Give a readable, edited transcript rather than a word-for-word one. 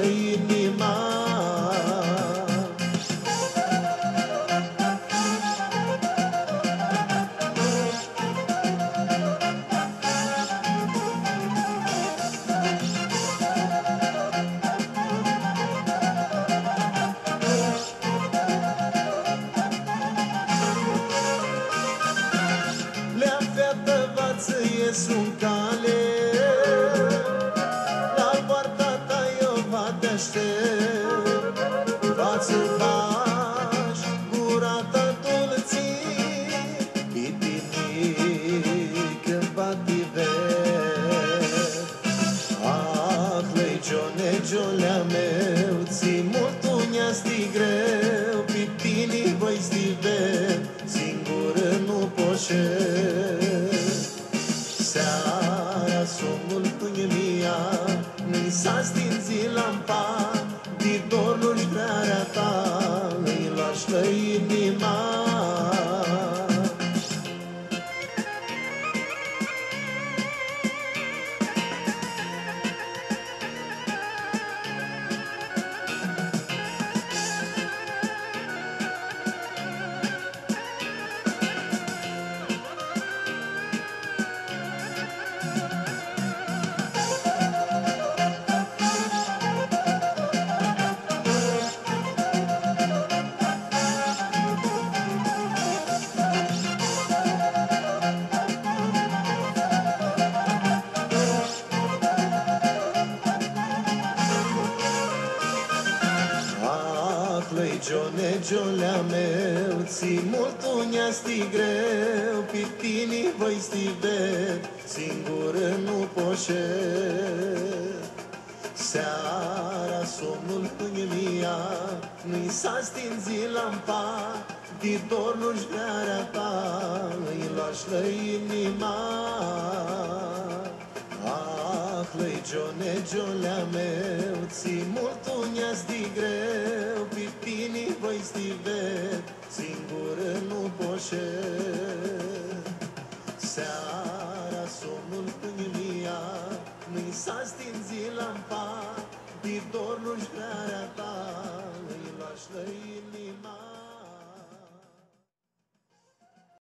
inima. Ies în cale, la poarta ta eu va te aștept. Față bași, gura ta dulții, pitinic în pativer. Ah, lăigione, giolea meu, ți mult unia-sti greu, pitinic voi stiver, singur nu poșet. Seara somnul în mia mi s-a stinzit lampa, de dorul și vrearea ta îi lași-lă inima. Lăigione, giolea meu, ți mult unia-sti greu, pitini voi stiver, singur nu poșet. Seara somnul în mia mi s-a stinzit lampa, de dorul-și vrearea ta îi lași-lă inima. Ah, lăigione, giolea meu, ți mult unia-sti greu, pitini voi stiver, singur nu poșet. Seara somnul în mia mi s-a stinzit lampa, de dorul-și vrearea ta îi lași-lă inima.